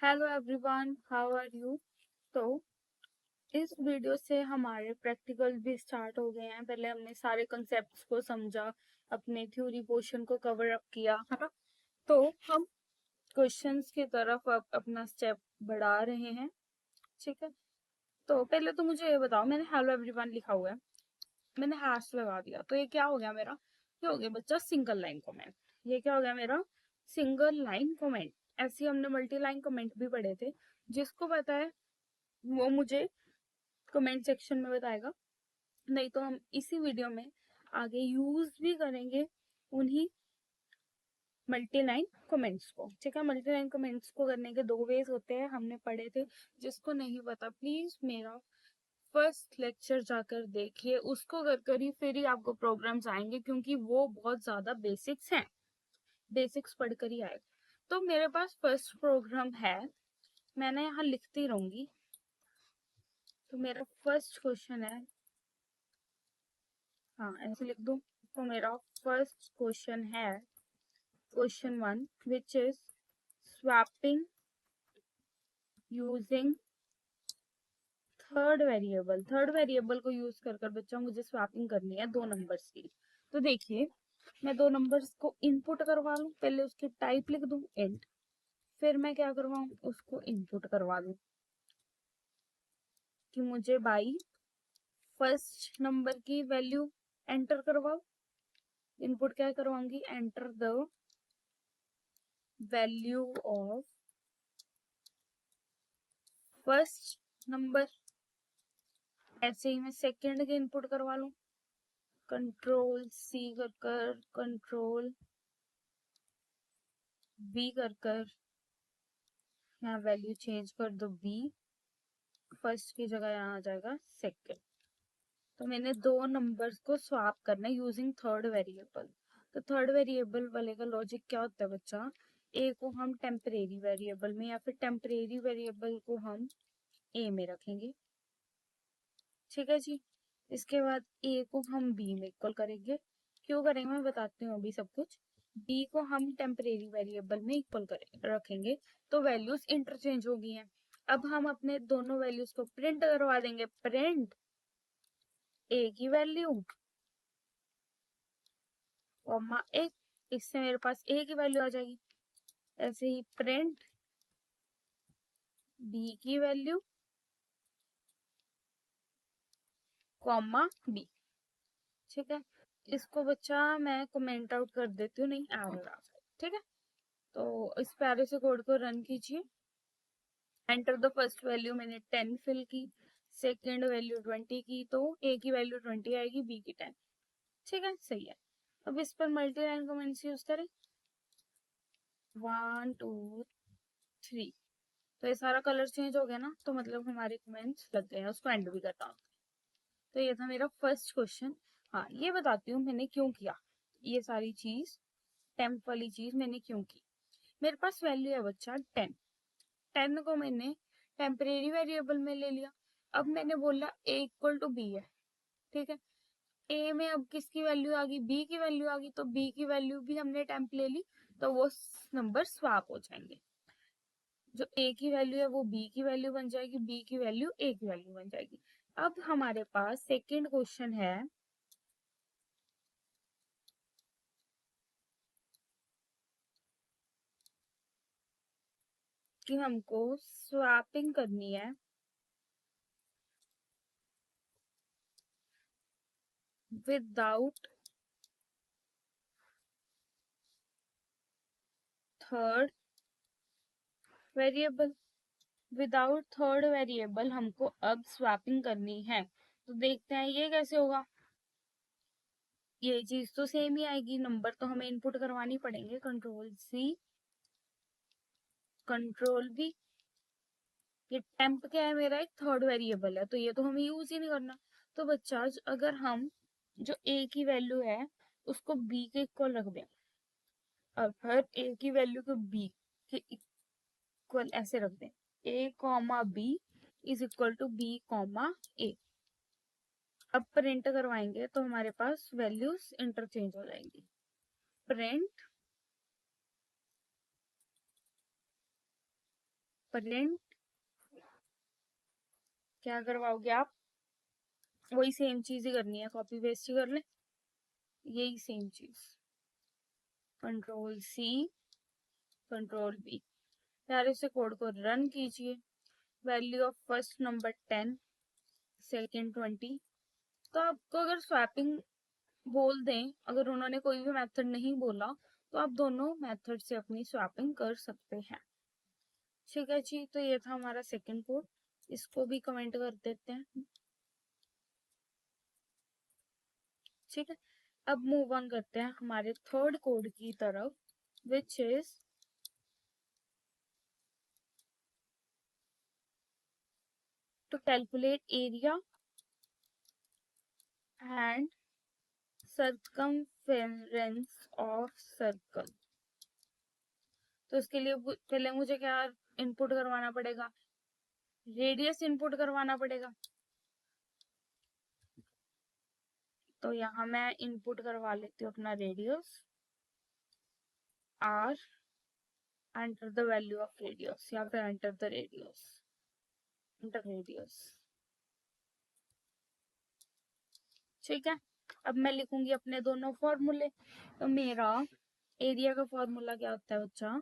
Hello everyone, how are you. तो इस video से हमारे प्रैक्टिकल भी स्टार्ट हो गए हैं। पहले हमने सारे कंसेप्ट्स को समझा, अपने थ्योरी पोर्शन को कवर अप किया, है ना। तो हम क्वेश्चंस की तरफ अब अपना स्टेप बढ़ा रहे हैं। ठीक है, तो पहले तो मुझे ये बताओ, मैंने हेलो एवरीवन लिखा हुआ है, मैंने हैश लगा दिया, तो ये क्या हो गया मेरा? ये हो गया बच्चा सिंगल लाइन कमेंट। ये क्या हो गया मेरा? Single line comment. ऐसे हमने मल्टी लाइन कमेंट भी पढ़े थे। जिसको पता है वो मुझे कमेंट सेक्शन में बताएगा, नहीं तो हम इसी वीडियो में आगे यूज भी करेंगे उन्हीं मल्टी लाइन कमेंट्स को। ठीक है, मल्टी लाइन कमेंट्स को करने के दो वेज होते हैं, हमने पढ़े थे। जिसको नहीं पता प्लीज मेरा फर्स्ट लेक्चर जाकर देखिए, उसको कर ही फिर ही आपको प्रोग्राम्स आएंगे, क्योंकि वो बहुत ज्यादा बेसिक्स हैं, बेसिक्स पढ़कर ही आएगा। तो मेरे पास फर्स्ट प्रोग्राम है, मैंने यहाँ लिखती रहूंगी। तो मेरा फर्स्ट क्वेश्चन है, हाँ ऐसे लिख दूं। तो मेरा फर्स्ट क्वेश्चन है question 1, which is swapping using third variable. Third variable को यूज कर बच्चा मुझे स्वैपिंग करनी है दो नंबर्स की। तो देखिए, मैं दो नंबर्स को इनपुट करवा लूं, पहले उसकी टाइप लिख दूं इंट, फिर मैं क्या करवाऊं, उसको इनपुट करवा दूं कि मुझे बाई फर्स्ट नंबर की वैल्यू एंटर करवाओ। इनपुट क्या करवाऊंगी, enter the value of first number. ऐसे ही मैं सेकंड के इनपुट करवा लूं, कंट्रोल सी कर कंट्रोल वी कर यहाँ वैल्यू चेंज कर दो बी, फर्स्ट की जगह यहाँ आ जाएगा सेकंड। तो मैंने दो नंबर्स को स्वैप करना है यूजिंग थर्ड वेरिएबल। तो थर्ड वेरिएबल वाले का लॉजिक क्या होता है बच्चा, ए को हम टेम्परेरी वेरिएबल में या फिर टेम्परेरी वेरिएबल को हम ए में रखेंगे। ठीक है जी। इसके बाद ए को हम बी में इक्वल करेंगे। क्यों करेंगे मैं बताती हूँ अभी सब कुछ। बी को हम टेम्परेरी वेरिएबल में इक्वल रखेंगे, तो वैल्यूज इंटरचेंज हो गई हैं। अब हम अपने दोनों वैल्यूज को प्रिंट करवा देंगे। प्रिंट ए की वैल्यू कॉमा एक, इससे मेरे पास ए की वैल्यू आ जाएगी। ऐसे ही प्रिंट बी की वैल्यू कॉमा बी। ठीक है, इसको बच्चा मैं कमेंट आउट कर देती हूँ, नहीं एरर आ जाए। ठीक है, तो इस प्यारे से कोड को रन कीजिए। एंटर द फर्स्ट वैल्यू मैंने 10 फिल की, सेकंड वैल्यू 20 की, तो ए की वैल्यू 20 आएगी, बी की 10। ठीक है, सही है। अब इस पर मल्टी लाइन कमेंट्स यूज करें, 1 2 3। तो ये सारा कलर चेंज हो गया ना, तो मतलब हमारे कमेंट्स लग गए हैं, उसको एंड भी करता हूँ। तो ये था मेरा फर्स्ट क्वेश्चन। हाँ, ये बताती हूँ मैंने क्यों किया ये सारी चीज, टेम्प वाली चीज मैंने क्यों की। मेरे पास वैल्यू है बच्चा 10, 10 को मैंने टेम्परेरी वेरिएबल में ले लिया। अब मैंने बोला ए इक्वल टू बी है। ठीक है, ए में अब किसकी वैल्यू आ गई, बी की वैल्यू आ गई, तो बी की वैल्यू भी हमने टेम्प ले ली, तो वो नंबर स्वैप हो जाएंगे। जो ए की वैल्यू है वो बी की वैल्यू बन जाएगी, बी की वैल्यू ए की वैल्यू बन जाएगी। अब हमारे पास सेकेंड क्वेश्चन है कि हमको स्वैपिंग करनी है without third variable. Without third variable हमको अब स्वैपिंग करनी है, तो देखते हैं ये कैसे होगा। ये चीज तो सेम ही आएगी, नंबर तो हमें इनपुट करवानी पड़ेंगे, कंट्रोल सी कंट्रोल वी। ये टेम्प क्या है, मेरा एक थर्ड वेरिएबल है, तो ये तो हमें यूज ही नहीं करना। तो बच्चा अगर हम जो ए की वैल्यू है उसको बी के इक्वल रख दें, अगर ए की वैल्यू को बी के इक्वल ऐसे रख दें, a comma b is equal to b comma a. अब प्रिंट करवाएंगे तो हमारे पास वैल्यूज इंटरचेंज हो जाएंगी। प्रिंट प्रिंट क्या करवाओगे आप, वही सेम चीज ही करनी है, कॉपी पेस्ट ही कर ले, यही सेम चीज, कंट्रोल सी कंट्रोल बी। प्यारे से कोड को रन कीजिए। Value of first number 10, second 20। तो आपको अगर स्वैपिंग बोल दें, अगर उन्होंने कोई भी मेथड नहीं बोला, तो आप दोनों मेथड से अपनी स्वैपिंग कर सकते हैं। ठीक है जी, तो ये था हमारा सेकंड कोड, इसको भी कमेंट कर देते हैं। ठीक है, अब मूव ऑन करते हैं हमारे थर्ड कोड की तरफ, which is to calculate area and circumference of circle. तो इसके लिए पहले मुझे क्या इनपुट करवाना पड़ेगा, रेडियस इनपुट करवाना पड़ेगा। तो यहाँ मैं इनपुट करवा लेती हूँ अपना radius r, enter the value of radius, या फिर enter the radius, enter radius. ठीक है, अब मैं लिखूंगी अपने दोनों फॉर्मूले। तो मेरा एरिया का फॉर्मूला क्या होता है बच्चा,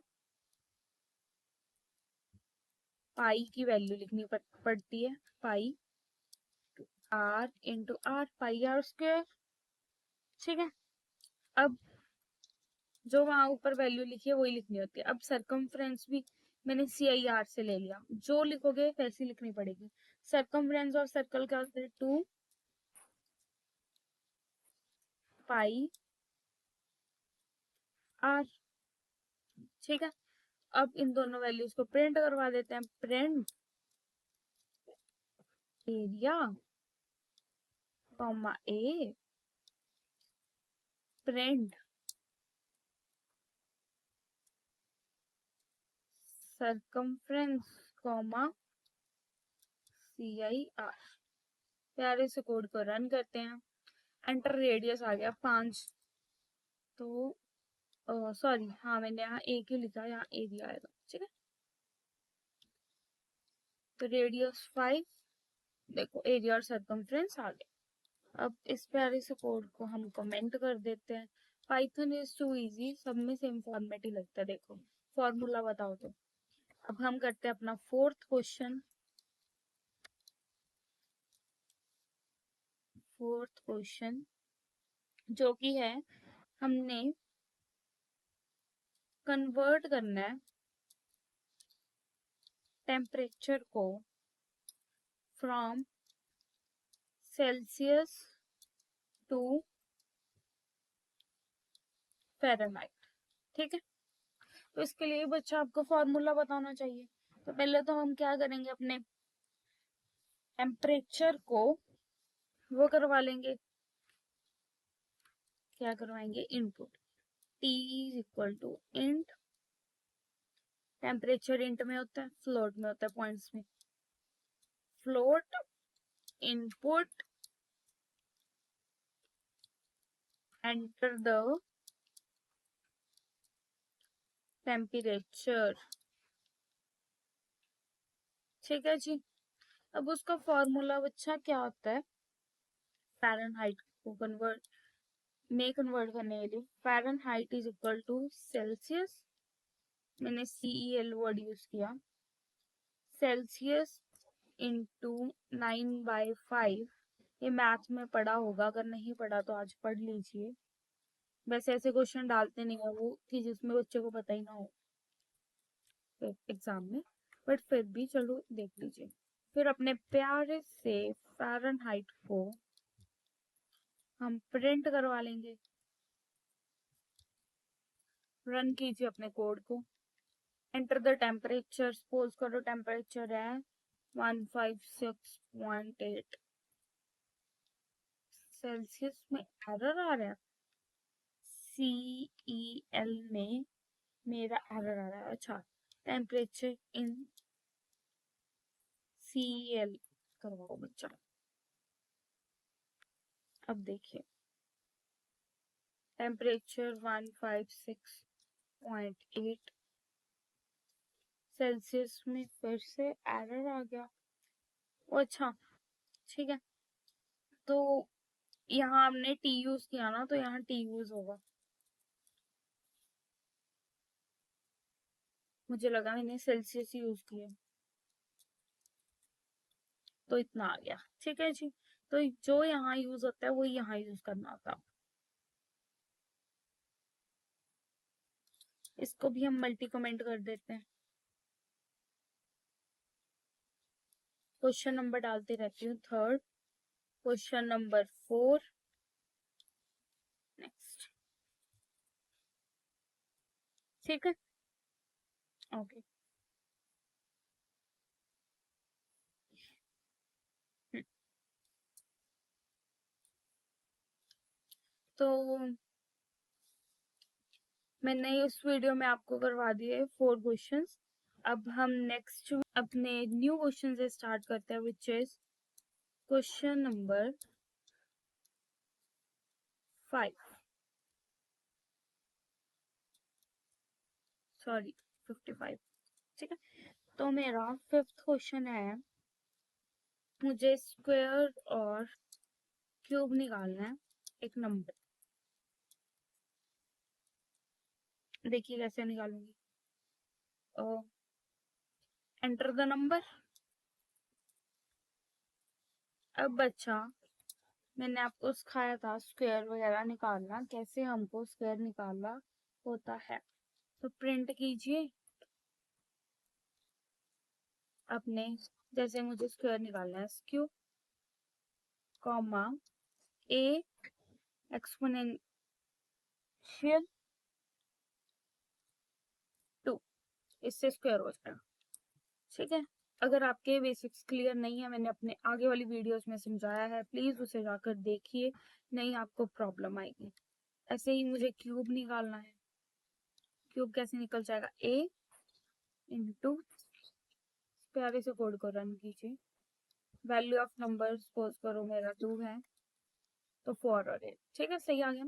पाई की वैल्यू लिखनी पड़ती है, pi r into r, pi r square. ठीक है, अब जो वहां ऊपर वैल्यू लिखी है वही लिखनी होती है। अब सरकमफ्रेंस भी मैंने CIR से ले लिया, जो लिखोगे वैसी लिखनी पड़ेगी। सरकमफ्रेंस और सर्कल क्या होता है, 2 पाई आर। ठीक है, अब इन दोनों वैल्यूज को प्रिंट करवा देते हैं। प्रिंट एरिया कॉमा ए, प्रिंट सरकमफ्रेंस कॉमा CIR। प्यारे से कोड को रन करते हैं। एंटर रेडियस आ गया 5, तो सॉरी, हाँ मैंने यहाँ एक ही लिखा, यहाँ एरिया आएगा। ठीक है, तो रेडियस 5, देखो एरिया और सरकमफ्रेंस आ गया। अब इस प्यारे से कोड को हम कमेंट कर देते हैं। पाइथन इज टू इजी, सब में सेम फॉर्मेट ही लगता है। देखो फॉर्मूला बताओ तो। अब हम करते हैं अपना फोर्थ क्वेश्चन। फोर्थ क्वेश्चन जो कि है, हमने कन्वर्ट करना है टेम्परेचर को फ्रॉम सेल्सियस टू फ़ारेनहाइट। ठीक है, तो इसके लिए बच्चा आपको फॉर्मूला बताना चाहिए। तो पहले तो हम क्या करेंगे, अपने टेम्परेचर को वो करवा लेंगे, क्या करवाएंगे, input. T is equal to int, temperature int में होता है, फ्लोट में होता है, पॉइंट्स में। Float input enter the temperature. ठीक है जी, अब उसका फॉर्मूला बच्चा क्या होता है, फ़ारेनहाइट को कन्वर्ट करने के लिए Fahrenheit is equal to Celsius, मैंने CEL वर्ड यूज किया, सेल्सियस इंटू 9/5। ये मैथ में पढ़ा होगा, अगर नहीं पढ़ा तो आज पढ़ लीजिए। वैसे ऐसे क्वेश्चन डालते नहीं है वो कि जिसमें बच्चे को पता ही ना हो एग्जाम में, बट फिर भी चलो देख लीजिए। फिर अपने प्यारे से फ़ारेनहाइट को हम प्रिंट करवा लेंगे। रन कीजिए अपने कोड को। एंटर द टेम्परेचर, सपोज करो टेम्परेचर है 156.8 सेल्सियस में। एरर आ रहा है CEL में, मेरा एरर आ रहा है। अच्छा, टेम्परेचर इन CEL करवाओ बच्चा। अब देखिए टेम्परेचर 156.8 सेल्सियस में फिर से एरर आ गया। ओ अच्छा, ठीक है। तो यहाँ हमने टी यूज किया ना, तो यहाँ टी यूज होगा। मुझे लगा मैंने सेल्सियस यूज किया, तो इतना आ गया। ठीक है जी। तो जो यहाँ यूज होता है वो यहाँ यूज करना होता। इसको भी हम मल्टी कमेंट कर देते हैं। क्वेश्चन नंबर डालते रहती हूँ, थर्ड। Question number 4। नेक्स्ट। ठीक है, ओके। तो मैंने इस वीडियो में आपको करवा दिए 4 क्वेश्चंस। अब हम नेक्स्ट अपने न्यू क्वेश्चन से स्टार्ट करते हैं, which is question number 5, sorry 55। ठीक है, तो मेरा 5th क्वेश्चन है, मुझे स्क्वायर और क्यूब निकालना है एक नंबर। देखिए कैसे निकालूंगी। Enter the number. अब बच्चा, मैंने आपको सिखाया था स्क्वायर वगैरह निकालना, कैसे हमको स्क्वायर निकालना होता है। तो प्रिंट कीजिए अपने, जैसे मुझे स्क्वायर निकालना है, स्क्यू कॉमा ए एक्सपोनेंशियल 2, इससे स्क्वायर हो जाएगा। ठीक है, अगर आपके बेसिक्स क्लियर नहीं है, मैंने अपने आगे वाली वीडियोस में समझाया है, प्लीज उसे जाकर देखिए, नहीं आपको प्रॉब्लम आएगी। ऐसे ही मुझे क्यूब निकालना है। क्यूब कैसे निकल जाएगा, ए इंटू, प्यारे से कोड को रन कीजिए। वैल्यू ऑफ नंबर सपोज करो मेरा 2 है, तो 4 और 8। ठीक है, सही आ गया।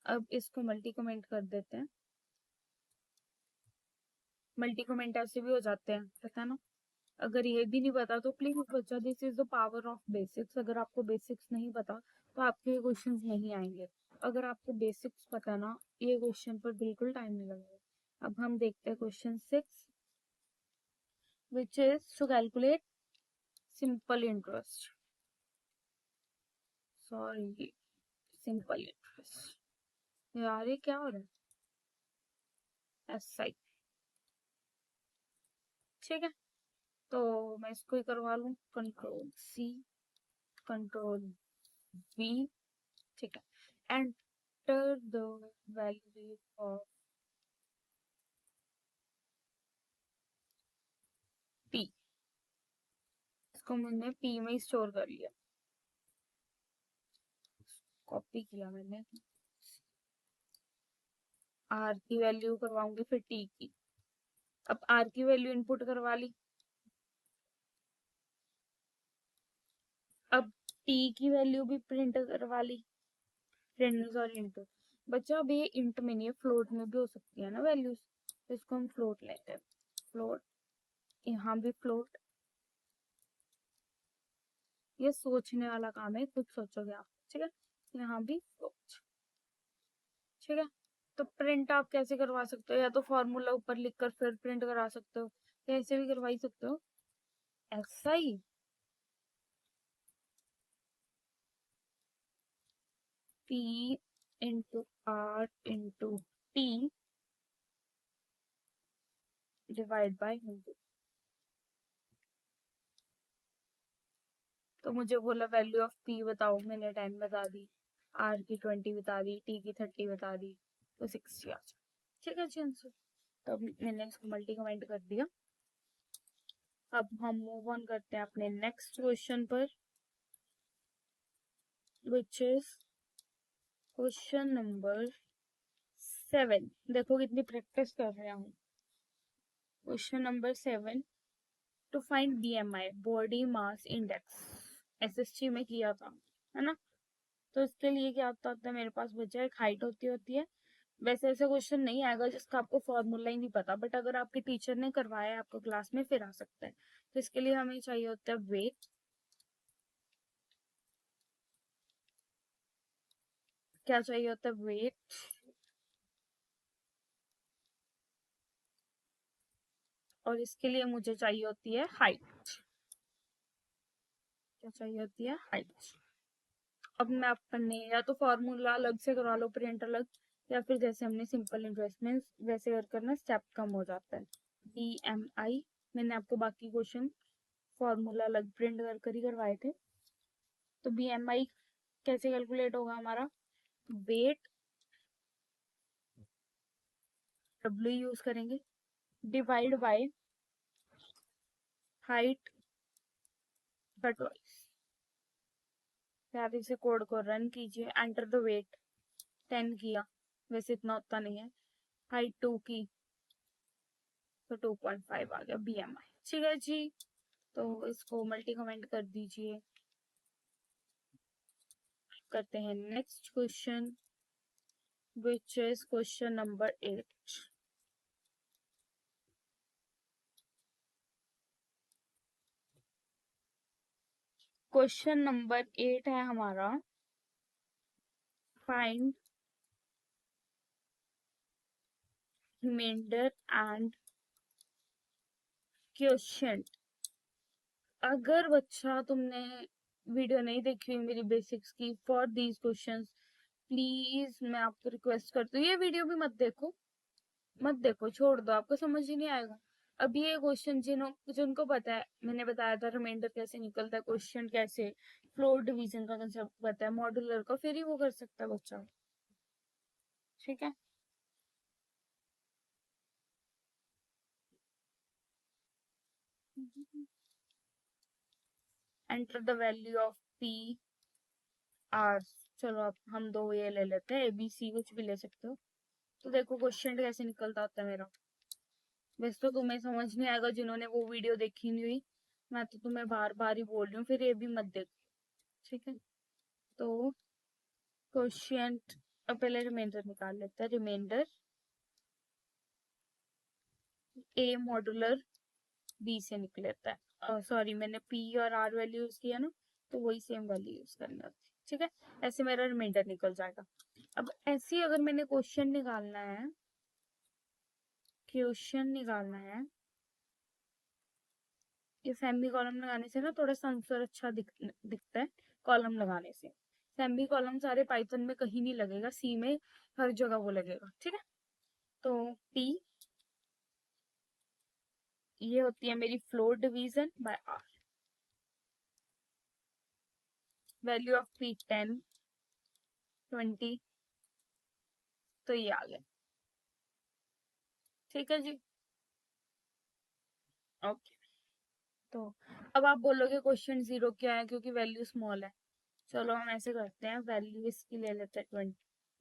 अब इसको मल्टी कमेंट कर देते हैं। मल्टी कमेंट ऐसे भी हो जाते हैं, पता है ना। अगर ये भी नहीं पता तो प्लीज बच्चा, this is the power of basics. अगर आपको बेसिक्स नहीं पता तो आपके क्वेश्चंस नहीं आएंगे। अगर आपको बेसिक्स पता ना, ये क्वेश्चन पर बिल्कुल टाइम नहीं लगेगा। अब हम देखते हैं question 6, which is to calculate simple interest. Sorry, simple interest. यार ये क्या हो रहा है, SI। ठीक है, तो मैं इसको ही करवा लूं, कंट्रोल C, कंट्रोल V। ठीक है, enter the value of P। इसको मैंने P में स्टोर कर लिया, कॉपी किया मैंने। R की वैल्यू करवाऊंगी फिर T की। अब R की वैल्यू इनपुट करवा ली। अब T की वैल्यू भी प्रिंट करवा ली। प्रिंट और इंटू। बच्चा अब ये इंट में नहीं है, फ्लोट में भी हो सकती है ना वैल्यूज, तो इसको हम फ्लोट लेते हैं। फ्लोट, यहाँ भी फ्लोट। ये सोचने वाला काम है, खुद सोचोगे आप। ठीक है, यहाँ भी फ्लोट। ठीक है, तो प्रिंट आप कैसे करवा सकते हो, या तो फॉर्मूला ऊपर लिखकर फिर प्रिंट करा सकते हो, या ऐसे भी करवा ही सकते हो। ऐसा ही P into R into T divide by 100। तो मुझे बोला वैल्यू ऑफ P बताओ, मैंने 10 बता दी, R की 20 बता दी, T की 30 बता दी, तो 60 आ जाए। ठीक है जी आंसर। तो मैंने इसको मल्टी कमेंट कर दिया। अब हम मूव ऑन करते हैं अपने नेक्स्ट क्वेश्चन पर, विच इज क्वेश्चन नंबर 7। देखो कितनी प्रैक्टिस कर रहे हैं। Question number 7, to find BMI, body mass index, SST में किया था, है ना। तो इसके लिए क्या होता है, मेरे पास बच्चा एक हाइट होती है, वैसे ऐसा क्वेश्चन नहीं आएगा जिसका आपको फॉर्मूला ही नहीं पता, बट अगर आपके टीचर ने करवाया है आपको क्लास में फिर आ सकता है। तो इसके लिए हमें चाहिए होता है वेट। क्या चाहिए होता है? वेट। और इसके लिए मुझे चाहिए होती है हाइट। क्या चाहिए होती है? हाइट। अब मैं अपने या तो फॉर्मूला अलग से करवा लो, प्रिंट अलग, या फिर जैसे हमने सिंपल इंटरेस्ट में वैसे कर करना स्टेप कम हो जाता है। BMI। मैंने आपको बाकी क्वेश्चन फॉर्मूला अलग प्रिंट कर कर ही करवाए थे। तो BMI कैसे कैलकुलेट होगा हमारा? वेट, W यूज करेंगे, डिवाइड बाय हाइट का ट्वाइस। फिर इसे कोड को रन कीजिए, एंटर द वेट। 10 किया, वैसे इतना होता नहीं है। हाइट 2 की, तो 2.5 आ गया BMI। ठीक है जी। तो इसको मल्टी कमेंट कर दीजिए। करते हैं next question, which is question number 8। Question number 8 है हमारा, फाइंड रिमाइंडर एंड क्वोशिएंट। अगर बच्चा तुमने वीडियो नहीं देखी हुई मेरी बेसिक्स की फॉर दीज क्वेश्चंस, प्लीज मैं आपको रिक्वेस्ट करती हूँ ये वीडियो भी मत देखो, मत देखो, छोड़ दो, आपको समझ ही नहीं आएगा। अब ये क्वेश्चन जिनको पता है, मैंने बताया था रिमाइंडर कैसे निकलता है, क्वेश्चन कैसे, फ्लोर डिवीजन का कंसेप्ट पता है, मॉड्यूलर का, फिर ही वो कर सकता है बच्चा। ठीक है। Enter the value of P, R। चलो अब हम दो ये ले लेते हैं, ABC, कुछ भी ले सकते हो। तो देखो क्वेश्चन कैसे निकलता होता है मेरा। वैसे तो तुम्हें समझ नहीं आएगा जिन्होंने वो वीडियो देखी नहीं हुई, मैं तो तुम्हें बार बार ही बोल रही हूँ, फिर ये भी मत देखो। ठीक है। तो क्वोशिएंट, अब पहले रिमाइंडर निकाल लेते हैं। रिमाइंडर A मॉडुलर B से निकलता है। सॉरी, मैंने P और R वैल्यू यूज किया ना, तो वही सेम वैल्यू यूज करनी होती है। ठीक है। ऐसे मेरा रिमाइंडर निकल जाएगा। अब ऐसे ही अगर मैंने क्वेश्चन निकालना है, क्वेश्चन निकालना है, ये सेमी कॉलम लगाने से ना थोड़ा सा आंसर अच्छा दिखता है कॉलम लगाने से। सेमी कॉलम सारे पाइथन में कहीं नहीं लगेगा, सी में हर जगह वो लगेगा। ठीक है। तो P, ये होती है मेरी floor division bye R। Value of P 10, 20, तो ये आ गया। ठीक है जी। ओके। तो अब आप बोलोगे क्वेश्चन 0 क्या है, क्योंकि वैल्यू स्मॉल है। चलो हम ऐसे करते हैं, वैल्यू इसकी ले लेते हैं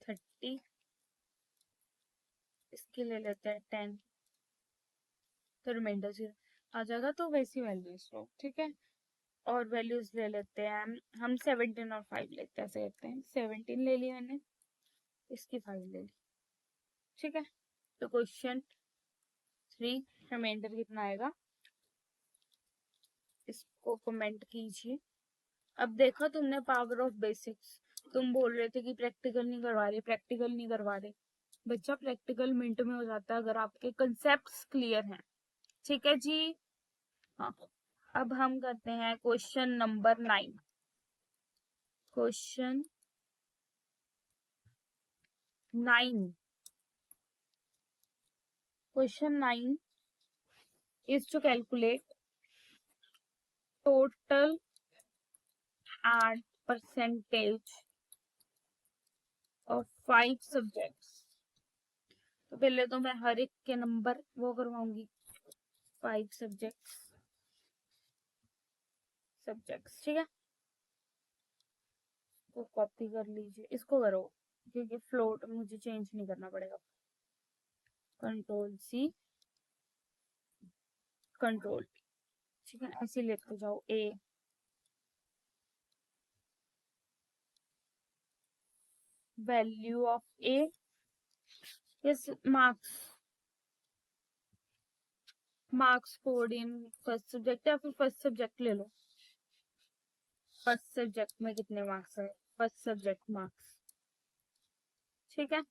30, इसकी ले लेते हैं 10, तो रिमाइंडर 0 आ जाएगा। तो वैसी वैल्यूज लो। ठीक है। और वैल्यूज ले लेते हैं हम 17 और 5 लेते हैं, ऐसे करते हैं। 17 ले ली मैंने, इसकी 5 ले ली। ठीक है। तो क्वेश्चन 3, रिमाइंडर कितना आएगा, इसको कमेंट कीजिए। अब देखा तुमने पावर ऑफ बेसिक्स। तुम बोल रहे थे कि प्रैक्टिकल नहीं करवा रहे, प्रैक्टिकल नहीं करवा रहे। बच्चा प्रैक्टिकल मिनट में हो जाता है अगर आपके कंसेप्ट क्लियर हैं। ठीक है जी। हाँ। अब हम करते हैं question number 9। Question 9, question 9 is to calculate total and percentage of 5 subjects। तो पहले तो मैं हर एक के नंबर वो करवाऊंगी, 5 सब्जेक्ट्स। ठीक है। तो कॉपी कर लीजिए, इसको करो क्योंकि फ्लोट मुझे चेंज नहीं करना पड़ेगा। Ctrl+C, Ctrl+V। ठीक है। ऐसे लेते जाओ। A, value of A yes, marks code in first subject, या फिर फर्स्ट सब्जेक्ट ले लो। फर्स्ट सब्जेक्ट में कितने मार्क्स है, फर्स्ट सब्जेक्ट मार्क्स। ठीक है,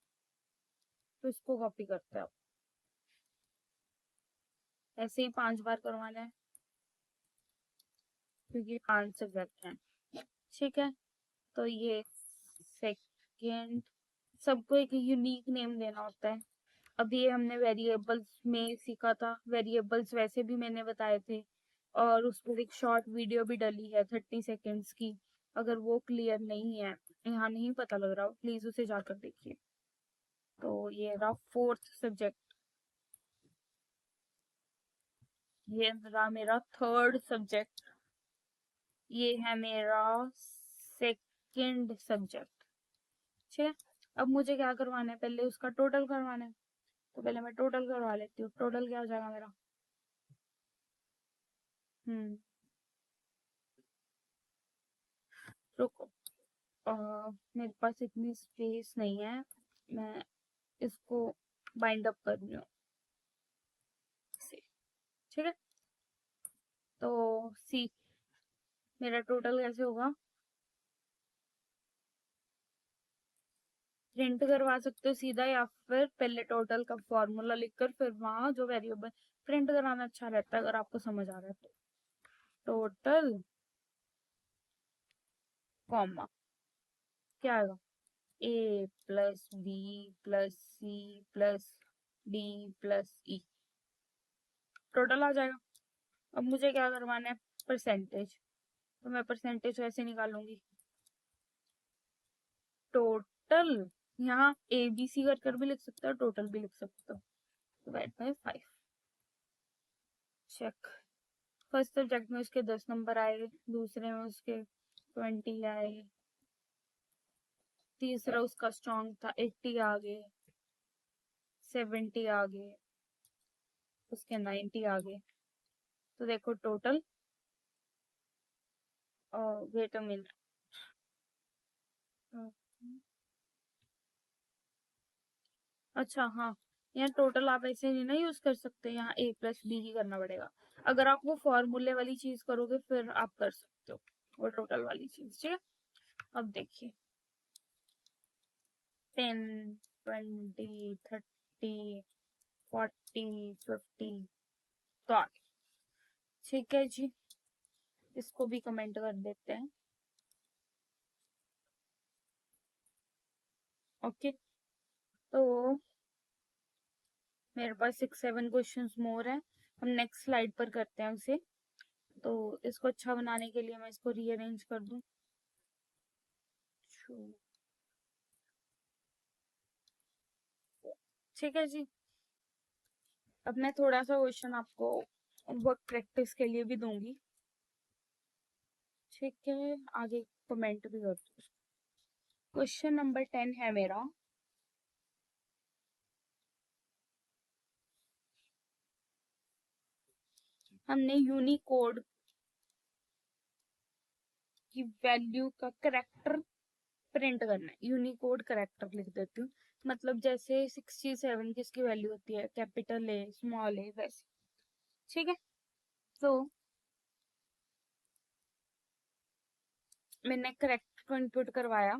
तो इसको कॉपी करते हैं। ऐसे ही 5 बार करवाना है क्योंकि 5 सब्जेक्ट हैं। ठीक है, तो ये सेकेंड, सबको एक यूनिक नेम देना होता है। अभी ये हमने वेरिएबल्स में सीखा था, वेरिएबल्स वैसे भी मैंने बताए थे, और उस पर एक शॉर्ट वीडियो भी डली है 30 सेकेंड्स की। अगर वो क्लियर नहीं है, यहाँ नहीं पता लग रहा हो, प्लीज उसे जाकर देखिए। तो ये रहा फोर्थ सब्जेक्ट, ये रहा मेरा थर्ड सब्जेक्ट, ये है मेरा सेकंड सब्जेक्ट। ठीक है, अब मुझे क्या करवाना है, पहले उसका टोटल करवाना है। तो पहले मैं टोटल करवा लेती हूँ। टोटल क्या हो जाएगा मेरा? हम्म, रुको, मेरे पास इतनी स्पेस नहीं है, मैं इसको बाइंड अप कर रही हूँ। ठीक है, तो सी, मेरा टोटल कैसे होगा? प्रिंट करवा सकते हो सीधा, या फिर पहले टोटल का फॉर्मूला लिखकर फिर वहां जो वेरिएबल, प्रिंट कराना अच्छा रहता है अगर आपको समझ आ रहा है तो। टोटल कॉमा क्या आएगा? A plus b plus c plus d plus e, total आ जाएगा। अब मुझे क्या करवाना है? परसेंटेज। तो मैं परसेंटेज वैसे निकालूंगी, टोटल, यहाँ ए बी सी कर भी लिख सकते हो, टोटल भी लिख सकते हो। Divide by 5, check. First subject में उसके 10 नंबर आए, दूसरे में उसके 20 आए, तीसरा उसका स्ट्रॉन्ग था 80 आ गए, 70 आ गए, उसके 90 आ गए। तो देखो टोटल, वेट अ मिनट, अच्छा हाँ, यहाँ टोटल आप ऐसे नहीं ना यूज कर सकते, यहाँ ए प्लस बी ही करना पड़ेगा। अगर आप वो फॉर्मूले वाली चीज करोगे फिर आप कर सकते हो वो टोटल वाली चीज। ठीक है, अब देखिए 10, 20, 30, 40, 50, तो आगे। ठीक है जी, इसको भी कमेंट कर देते हैं। ओके, तो मेरे पास 6-7 क्वेश्चंस मोर है, हम नेक्स्ट स्लाइड पर करते हैं उसे। तो इसको अच्छा बनाने के लिए मैं इसको रीअरेंज कर दूं। ठीक है जी, अब मैं थोड़ा सा क्वेश्चन आपको वर्क प्रैक्टिस के लिए भी दूंगी। ठीक है, आगे कमेंट भी कर दो। क्वेश्चन नंबर 10 है मेरा, हमने यूनिकोड की वैल्यू का करेक्टर प्रिंट करना है। यूनिकोड करेक्टर लिख देती हूँ, मतलब जैसे 67 की इसकी वैल्यू होती है, कैपिटल ए स्मॉल ए वैसे। ठीक है, तो मैंने करेक्टर को इनपुट करवाया,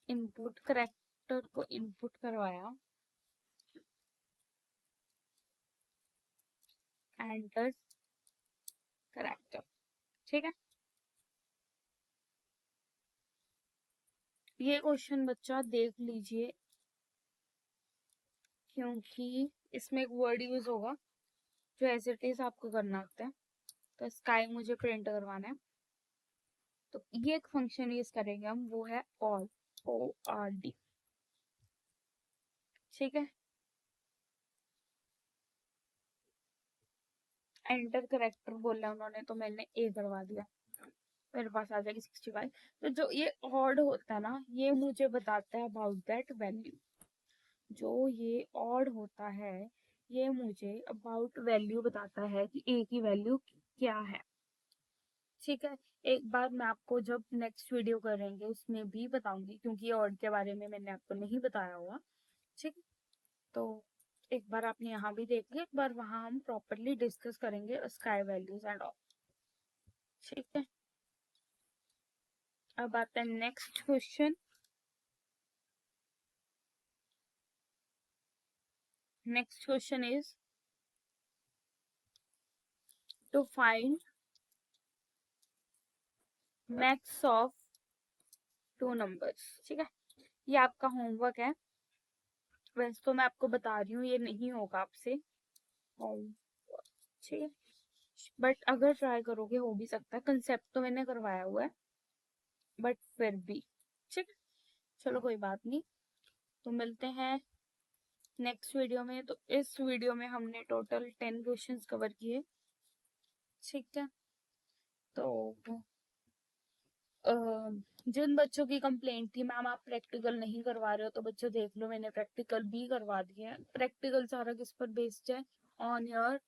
इनपुट करेक्टर को इनपुट करवाया, एंटर करेक्टर। ठीक है, ये क्वेश्चन बच्चा देख लीजिए, क्योंकि इसमें एक वर्ड यूज होगा जो एज इट इज आपको करना होता है। तो स्काई मुझे प्रिंट करवाना है, तो ये एक फंक्शन यूज करेंगे हम, वो है ऑल, ORD। ठीक है, एंटर करेक्टर बोला उन्होंने तो मैंने ए करवा दिया, मेरे पास आ जाएगी 65। तो जो ये ऑड होता है ना, ये मुझे बताता है अबाउट दैट वैल्यू। जो ये ऑड होता है, ये मुझे अबाउट वैल्यू बताता है कि ए की वैल्यू क्या है। ठीक है, एक बार मैं आपको जब नेक्स्ट वीडियो करेंगे उसमें भी बताऊंगी, क्योंकि ऑड के बारे में मैंने आपको नहीं बताया हुआ। ठीक है, तो एक बार आपने यहाँ भी देख लिया, एक बार वहाँ हम प्रॉपरली डिस्कस करेंगे स्काई वैल्यूज एंड ऑल। ठीक है, अब आता है next question. Next question is to find max of two numbers. ठीक है, ये आपका होमवर्क है। वैसे तो मैं आपको बता रही हूँ ये नहीं होगा आपसे होमवर्क। ठीक है, बट अगर ट्राई करोगे हो भी सकता है, कंसेप्ट तो मैंने करवाया हुआ है, बट फिर भी। ठीक है, चलो कोई बात नहीं, तो मिलते हैं नेक्स्ट वीडियो में। तो इस वीडियो में हमने टोटल 10 क्वेश्चंस कवर किए। ठीक है, तो जिन बच्चों की कंप्लेंट थी मैम आप प्रैक्टिकल नहीं करवा रहे हो, तो बच्चों देख लो मैंने प्रैक्टिकल भी करवा दिए हैं। प्रैक्टिकल सारा किस पर बेस्ड है? On your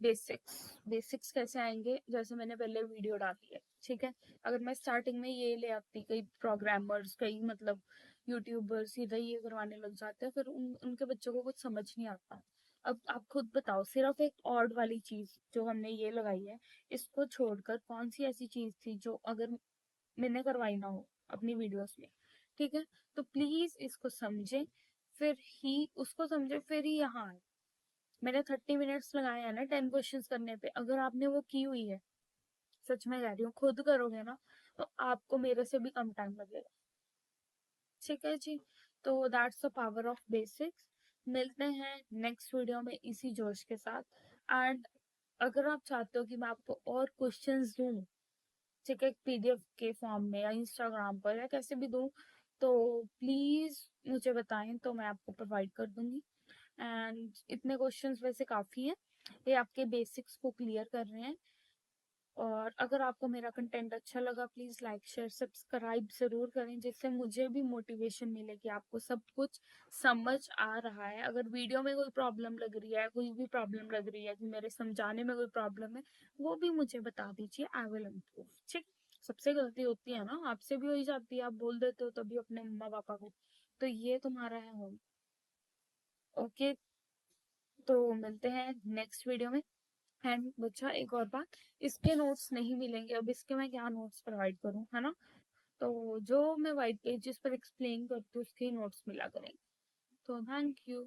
basics. बेसिक्स कैसे आएंगे? जैसे मैंने पहले वीडियो डाली है। ठीक है, अगर मैं स्टार्टिंग में ये ले आती, कई प्रोग्रामर्स, कई मतलब यूट्यूबर्स सीधा ये करवाने लग जाते हैं, फिर उनके बच्चों को कुछ समझ नहीं आता। अब आप खुद बताओ, सिर्फ एक ऑड वाली चीज जो हमने ये लगाई है, इसको छोड़कर कौन सी ऐसी चीज थी जो अगर मैंने करवाई ना हो अपनी वीडियोस में? ठीक है, तो प्लीज इसको समझे, फिर ही उसको समझे, फिर ही यहाँ आए। मैंने 30 मिनट्स लगाए हैं ना 10 क्वेश्चंस करने पे, अगर आपने वो की हुई है, सच में कह रही हूँ, खुद करोगे ना तो आपको मेरे से भी कम टाइम लगेगा। ठीक है जी, तो that's the power of basics. मिलते हैं नेक्स्ट वीडियो में इसी जोश के साथ। एंड अगर आप चाहते हो कि मैं आपको और क्वेश्चंस दूं, ठीक है, पीडीएफ के फॉर्म में या इंस्टाग्राम पर या कैसे भी दूं, तो प्लीज मुझे बताएं, तो मैं आपको प्रोवाइड कर दूंगी। एंड इतने क्वेश्चंस वैसे काफी हैं, ये आपके बेसिक्स को क्लियर कर रहे हैं। और अगर आपको मेरा कंटेंट अच्छा लगा, प्लीज लाइक शेयर सब्सक्राइब जरूर करें, जिससे मुझे भी मोटिवेशन मिले कि आपको सब कुछ समझ आ रहा है। अगर वीडियो में कोई प्रॉब्लम लग रही है, कोई भी प्रॉब्लम लग रही है कि मेरे समझाने में कोई प्रॉब्लम है, वो भी मुझे बता दीजिए, आई विल इम्प्रूव। ठीक, सबसे गलती होती है ना, आपसे भी हो ही जाती है, आप बोल देते हो तभी अपने मम्मा पापा को, तो ये तुम्हारा है होम। ओके, तो मिलते हैं नेक्स्ट वीडियो में। एंड बच्चा एक और बात, इसके नोट्स नहीं मिलेंगे, अब इसके मैं क्या नोट्स प्रोवाइड करूं, है ना? तो जो मैं व्हाइट पेजेस पर एक्सप्लेन करती हूँ उसके नोट्स मिला करेंगे। तो थैंक यू।